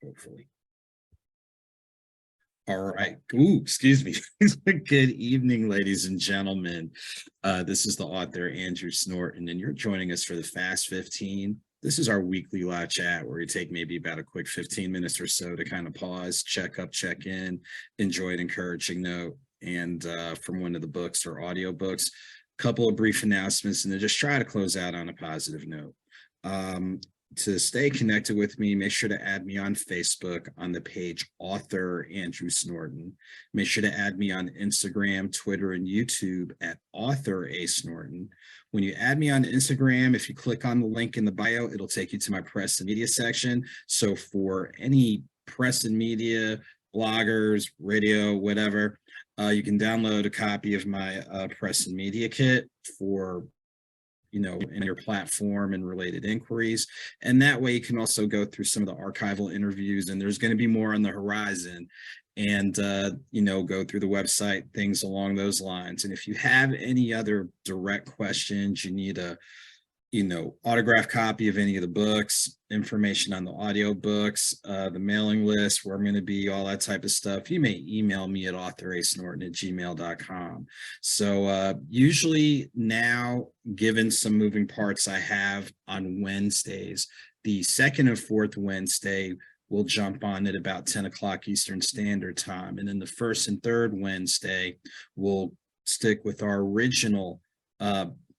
hopefully. All right. Ooh, excuse me. Good evening, ladies and gentlemen. This is the author Andrew Snorton, and you're joining us for the Fast 15. This is our weekly live chat where we take maybe about a quick 15 minutes or so to kind of pause, check up, check in, enjoy an encouraging note, and from one of the books or audiobooks. A couple of brief announcements, and then just try to close out on a positive note. To stay connected with me, make sure to add me on Facebook on the page Author Andrew Snorton. Make sure to add me on Instagram, Twitter, and YouTube at AuthorASnorton. When you add me on Instagram, if you click on the link in the bio, it'll take you to my press and media section. So for any press and media, bloggers, radio, whatever, you can download a copy of my press and media kit for in your platform and related inquiries. And that way you can also go through some of the archival interviews, and there's going to be more on the horizon, and go through the website, things along those lines. And if you have any other direct questions, you need a autograph copy of any of the books, information on the audio books, the mailing list, where I'm going to be, all that type of stuff, you may email me at AuthorASnorton@gmail.com. So usually now, given some moving parts I have on Wednesdays, the second and fourth Wednesday, we'll jump on at about 10 o'clock Eastern Standard Time. And then the first and third Wednesday, we'll stick with our original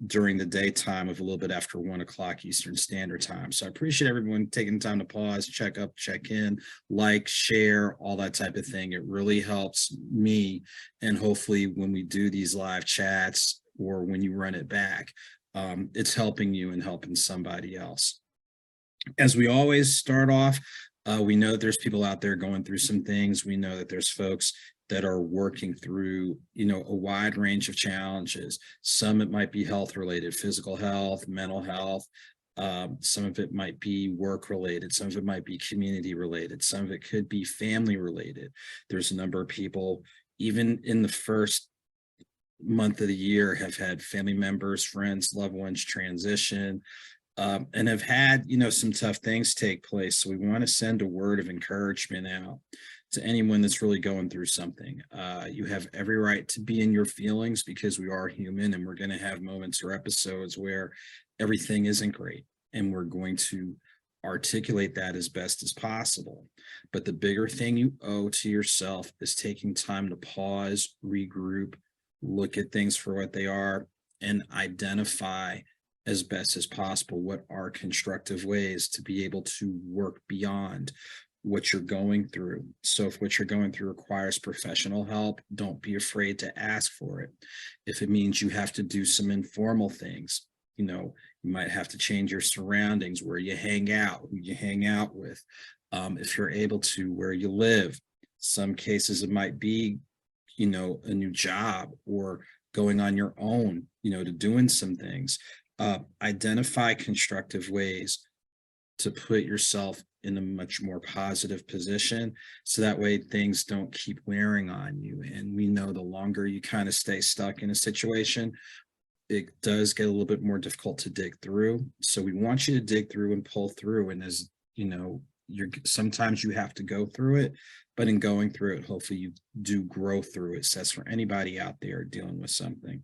during the daytime of a little bit after 1 o'clock Eastern Standard Time. So I appreciate everyone taking time to pause, check up, check in, like, share, all that type of thing. It really helps me. And hopefully when we do these live chats or when you run it back, it's helping you and helping somebody else. As we always start off, we know that there's people out there going through some things. We know that there's folks that are working through, a wide range of challenges. Some it might be health related, physical health, mental health. Some of it might be work related. Some of it might be community related. Some of it could be family related. There's a number of people, even in the first month of the year, have had family members, friends, loved ones transition, and have had, some tough things take place. So we want to send a word of encouragement out to anyone that's really going through something. You have every right to be in your feelings, because we are human, and we're going to have moments or episodes where everything isn't great, and we're going to articulate that as best as possible. But the bigger thing you owe to yourself is taking time to pause, regroup, look at things for what they are, and identify as best as possible what are constructive ways to be able to work beyond what you're going through. So if what you're going through requires professional help, don't be afraid to ask for it. If it means you have to do some informal things, you might have to change your surroundings, where you hang out, who you hang out with, if you're able to, where you live. Some cases it might be, a new job, or going on your own, to doing some things. Identify constructive ways to put yourself in a much more positive position, so that way things don't keep wearing on you. And we know the longer you kind of stay stuck in a situation, it does get a little bit more difficult to dig through. So we want you to dig through and pull through. And as sometimes you have to go through it, but in going through it, hopefully you do grow through it. So that's for anybody out there dealing with something.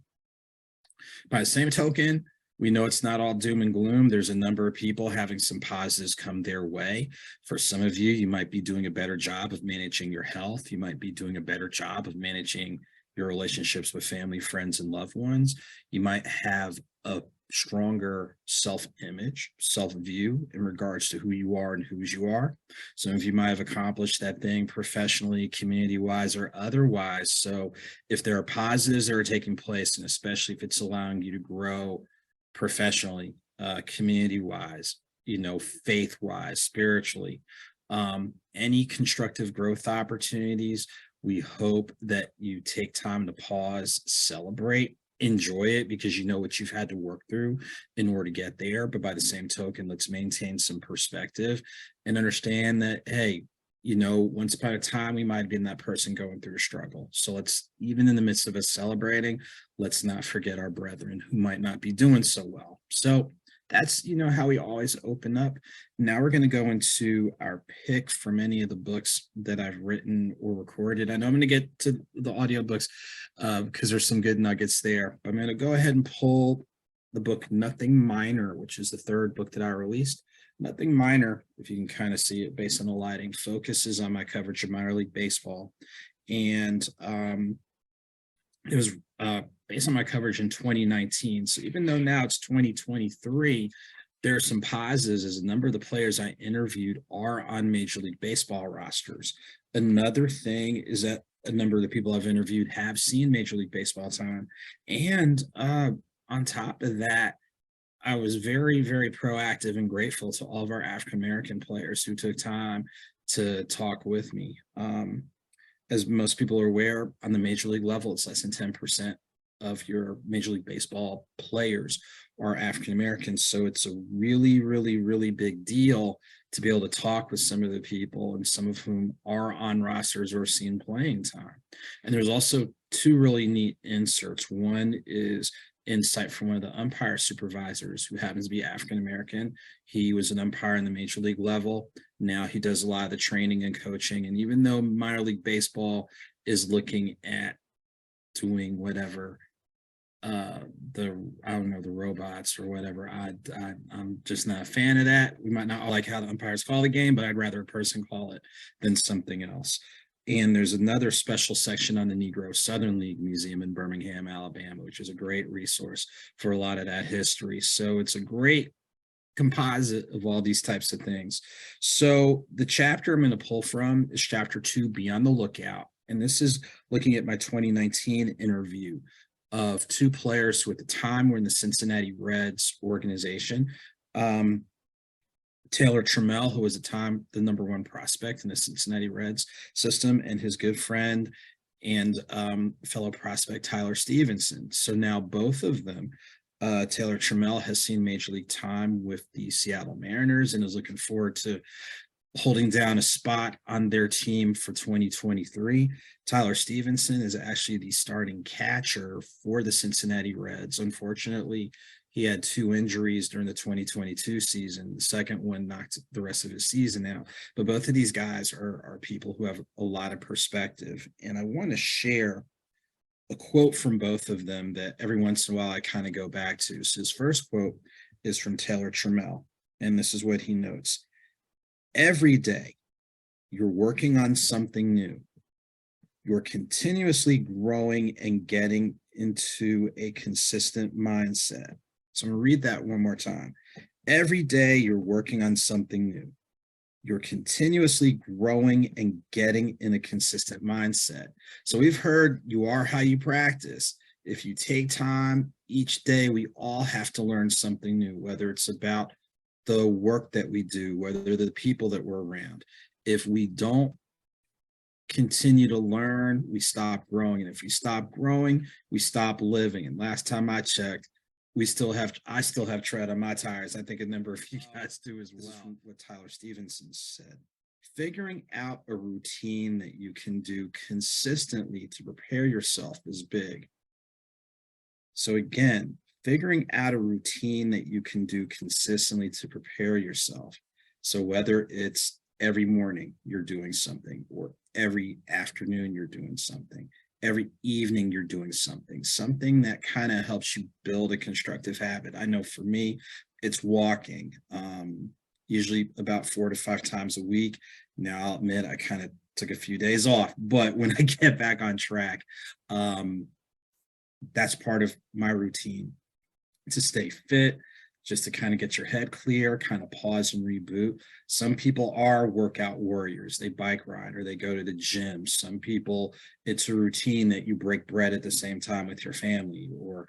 By the same token, we know it's not all doom and gloom. There's a number of people having some positives come their way. For some of you, you might be doing a better job of managing your health. You might be doing a better job of managing your relationships with family, friends, and loved ones. You might have a stronger self-image, self-view in regards to who you are and whose you are. Some of you might have accomplished that thing professionally, community-wise, or otherwise. So if there are positives that are taking place, and especially if it's allowing you to grow professionally, community-wise, faith-wise, spiritually, any constructive growth opportunities, we hope that you take time to pause, celebrate, enjoy it, because you know what you've had to work through in order to get there. But by the same token, let's maintain some perspective and understand that, hey, once upon a time, we might have been that person going through a struggle. So let's, even in the midst of us celebrating, let's not forget our brethren who might not be doing so well. So that's, how we always open up. Now we're going to go into our pick from any of the books that I've written or recorded. I know I'm going to get to the audiobooks because there's some good nuggets there. I'm going to go ahead and pull the book Nothing Minor, which is the third book that I released. Nothing Minor, if you can kind of see it based on the lighting, focuses on my coverage of minor league baseball. And it was based on my coverage in 2019. So even though now it's 2023, there are some positives as a number of the players I interviewed are on Major League Baseball rosters. Another thing is that a number of the people I've interviewed have seen Major League Baseball time. And on top of that, I was very, very proactive and grateful to all of our African-American players who took time to talk with me. As most people are aware, on the major league level, it's less than 10% of your Major League Baseball players are African-Americans. So it's a really, really, really big deal to be able to talk with some of the people, and some of whom are on rosters or seen playing time. And there's also two really neat inserts. One is insight from one of the umpire supervisors who happens to be African-American. He was an umpire in the major league level. Now he does a lot of the training and coaching. And even though minor league baseball is looking at doing whatever, the robots or whatever, I'm just not a fan of that. We might not like how the umpires call the game, but I'd rather a person call it than something else. And there's another special section on the Negro Southern League Museum in Birmingham, Alabama, which is a great resource for a lot of that history. So it's a great composite of all these types of things. So the chapter I'm going to pull from is chapter 2, Be on the Lookout. And this is looking at my 2019 interview of two players who at the time were in the Cincinnati Reds organization. Taylor Trammell, who was at the time the #1 prospect in the Cincinnati Reds system, and his good friend and fellow prospect Tyler Stevenson. So now both of them, Taylor Trammell has seen major league time with the Seattle Mariners and is looking forward to holding down a spot on their team for 2023. Tyler Stevenson is actually the starting catcher for the Cincinnati Reds. Unfortunately, he had 2 injuries during the 2022 season. The second one knocked the rest of his season out. But both of these guys are people who have a lot of perspective. And I want to share a quote from both of them that every once in a while I kind of go back to. So his first quote is from Taylor Trammell, and this is what he notes. Every day, you're working on something new. You're continuously growing and getting into a consistent mindset. So I'm going to read that one more time. Every day, you're working on something new. You're continuously growing and getting in a consistent mindset. So we've heard you are how you practice. If you take time each day, we all have to learn something new, whether it's about the work that we do, whether they're the people that we're around. If we don't continue to learn, we stop growing. And if we stop growing, we stop living. And last time I checked, I still have tread on my tires. I think a number of you guys do as well. What Tyler Stevenson said. Figuring out a routine that you can do consistently to prepare yourself is big. So again, figuring out a routine that you can do consistently to prepare yourself. So whether it's every morning you're doing something, or every afternoon you're doing something, every evening you're doing something that kind of helps you build a constructive habit. I know for me, it's walking, usually about 4 to 5 times a week. Now I'll admit I kind of took a few days off, but when I get back on track, that's part of my routine to stay fit, just to kind of get your head clear, kind of pause and reboot. Some people are workout warriors. They bike ride or they go to the gym. Some people, it's a routine that you break bread at the same time with your family, or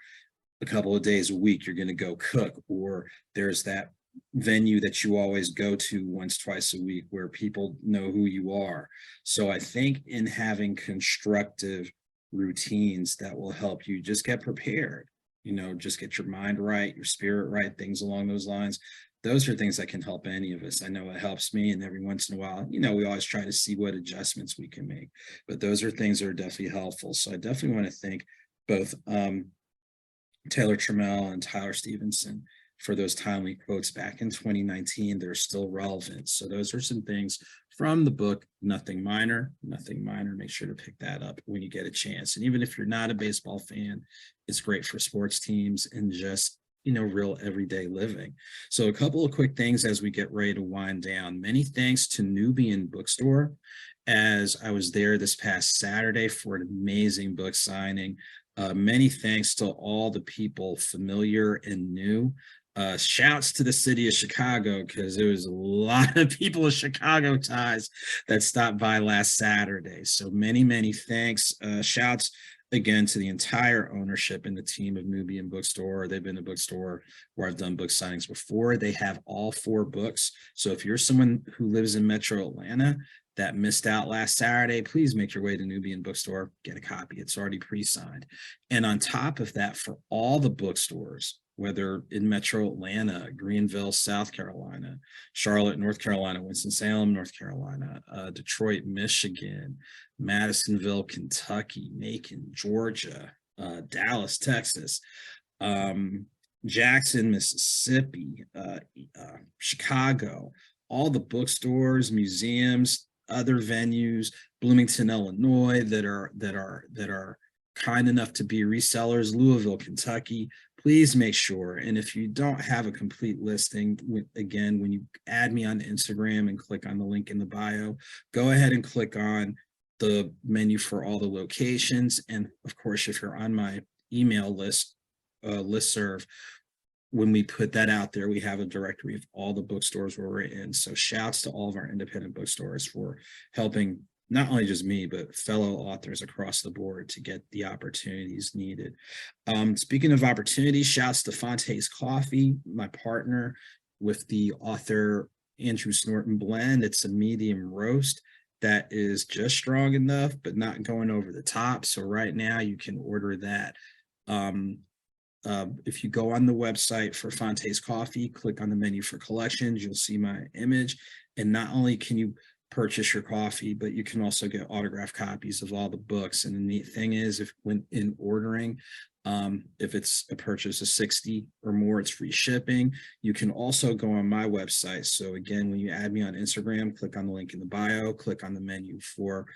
a couple of days a week, you're going to go cook, or there's that venue that you always go to once, twice a week where people know who you are. So I think in having constructive routines that will help you just get prepared, just get your mind right, your spirit right, things along those lines. Those are things that can help any of us. I know it helps me, and every once in a while, we always try to see what adjustments we can make, but those are things that are definitely helpful. So I definitely want to thank both Taylor Trammell and Tyler Stevenson for those timely quotes back in 2019. They're still relevant. So those are some things from the book, Nothing Minor. Nothing Minor. Make sure to pick that up when you get a chance. And even if you're not a baseball fan, it's great for sports teams and just, real everyday living. So a couple of quick things as we get ready to wind down. Many thanks to Nubian Bookstore, as I was there this past Saturday for an amazing book signing. Many thanks to all the people familiar and new. Shouts to the city of Chicago, because there was a lot of people with Chicago ties that stopped by last Saturday. So many thanks. Shouts again to the entire ownership and the team of Nubian Bookstore. They've been a bookstore where I've done book signings before. They have all 4 books. So if you're someone who lives in Metro Atlanta that missed out last Saturday, please make your way to Nubian Bookstore, get a copy. It's already pre-signed. And on top of that, for all the bookstores, whether in Metro Atlanta, Greenville, South Carolina, Charlotte, North Carolina, Winston-Salem, North Carolina, Detroit, Michigan, Madisonville, Kentucky, Macon, Georgia, Dallas, Texas, Jackson, Mississippi, Chicago, all the bookstores, museums, other venues, Bloomington, Illinois, that are kind enough to be resellers, Louisville, Kentucky. Please make sure. And if you don't have a complete listing, again, when you add me on Instagram and click on the link in the bio, go ahead and click on the menu for all the locations. And of course, if you're on my email listserv, when we put that out there, we have a directory of all the bookstores where we're in. So shouts to all of our independent bookstores for helping not only just me, but fellow authors across the board to get the opportunities needed. Speaking of opportunities, shouts to Fonte's Coffee, my partner with the Author Andrew Snorton blend. It's a medium roast that is just strong enough, but not going over the top. So right now you can order that. If you go on the website for Fonte's Coffee, click on the menu for collections, you'll see my image. And not only can you purchase your coffee, but you can also get autographed copies of all the books. And the neat thing is, if when in ordering, if it's a purchase of 60 or more, it's free shipping. You can also go on my website. So again, when you add me on Instagram, click on the link in the bio, click on the menu for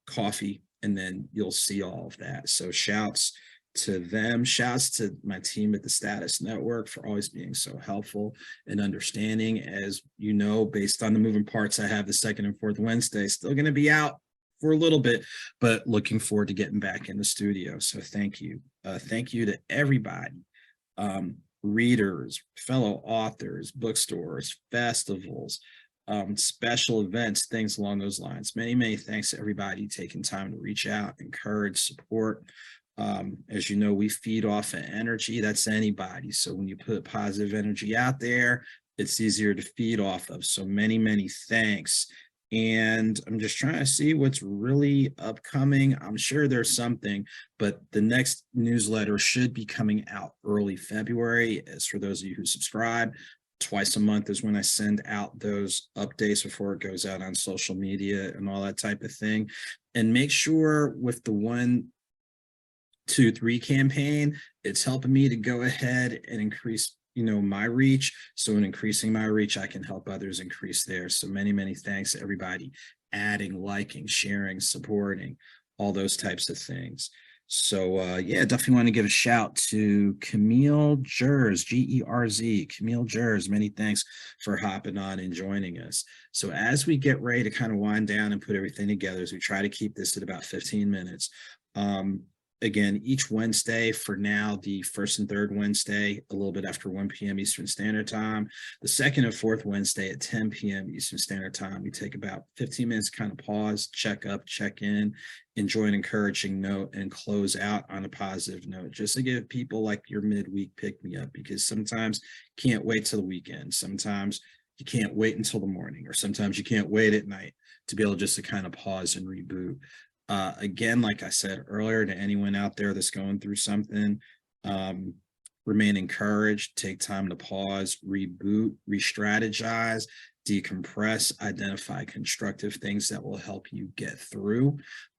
coffee, and then you'll see all of that. So shouts to them. Shouts to my team at the Status Network for always being so helpful and understanding. As you know, based on the moving parts, I have the 2nd and 4th Wednesday still going to be out for a little bit, but looking forward to getting back in the studio. So thank you. Thank you to everybody, readers, fellow authors, bookstores, festivals, special events, things along those lines. Many thanks to everybody taking time to reach out, encourage, support. As you know, we feed off of energy. That's anybody. So when you put positive energy out there, it's easier to feed off of. So many thanks. And I'm just trying to see what's really upcoming. I'm sure there's something, but the next newsletter should be coming out early February. As for those of you who subscribe, twice a month is when I send out those updates before it goes out on social media and all that type of thing. And make sure with the 1, 2, 3 campaign, it's helping me to go ahead and increase my reach. So in increasing my reach, I can help others increase theirs. So many thanks to everybody adding, liking, sharing, supporting, all those types of things. So yeah, definitely want to give a shout to Camille Jerz, G-E-R-Z, Camille Jerz. Many thanks for hopping on and joining us. So as we get ready to kind of wind down and put everything together, as we try to keep this at about 15 minutes, again, each Wednesday for now, the 1st and 3rd Wednesday, a little bit after 1 p.m. Eastern Standard Time, the 2nd and 4th Wednesday at 10 p.m. Eastern Standard Time, we take about 15 minutes, kind of pause, check up, check in, enjoy an encouraging note, and close out on a positive note, just to give people like your midweek pick-me-up, because sometimes you can't wait till the weekend. Sometimes you can't wait until the morning, or sometimes you can't wait at night to be able just to kind of pause and reboot. Again, like I said earlier, to anyone out there that's going through something, remain encouraged, take time to pause, reboot, re-strategize, decompress, identify constructive things that will help you get through.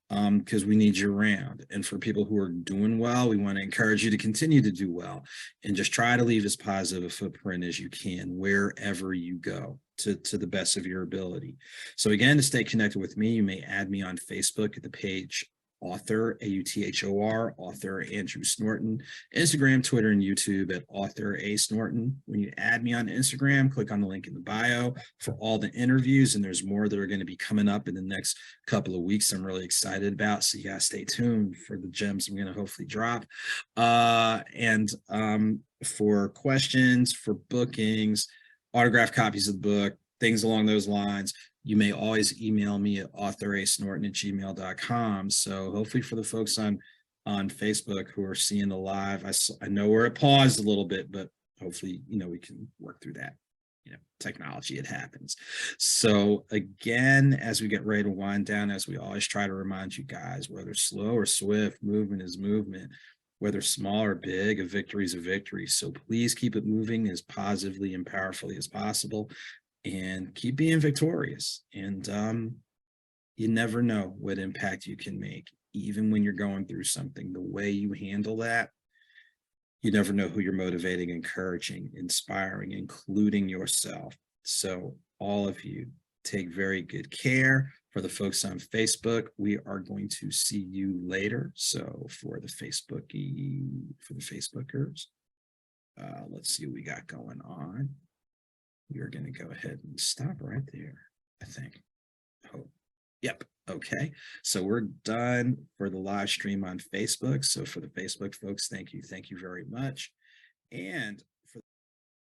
because we need you around. And for people who are doing well, we want to encourage you to continue to do well and just try to leave as positive a footprint as you can wherever you go to the best of your ability. So again, to stay connected with me, you may add me on Facebook at the page author, AUTHOR, author Andrew Snorton, Instagram, Twitter, and YouTube at AuthorASnorton. When you add me on Instagram, click on the link in the bio for all the interviews, and there's more that are going to be coming up in the next couple of weeks I'm really excited about. So you guys stay tuned for the gems I'm going to hopefully drop. And for questions, for bookings, autographed copies of the book, things along those lines, you may always email me at AuthorASnorton@gmail.com. So hopefully for the folks on Facebook who are seeing the live, I know we're at pause a little bit, but hopefully, we can work through that. Technology, it happens. So again, as we get ready to wind down, as we always try to remind you guys, whether slow or swift, movement is movement. Whether small or big, a victory is a victory. So please keep it moving as positively and powerfully as possible, and keep being victorious. And you never know what impact you can make, even when you're going through something. The way you handle that, you never know who you're motivating, encouraging, inspiring, including yourself. So all of you, take very good care. For the folks on Facebook, we are going to see you later. So for the Facebookers, let's see what we got going on. We are going to go ahead and stop right there, I think. Oh, yep. Okay. So we're done for the live stream on Facebook. So for the Facebook folks, thank you. Thank you very much. And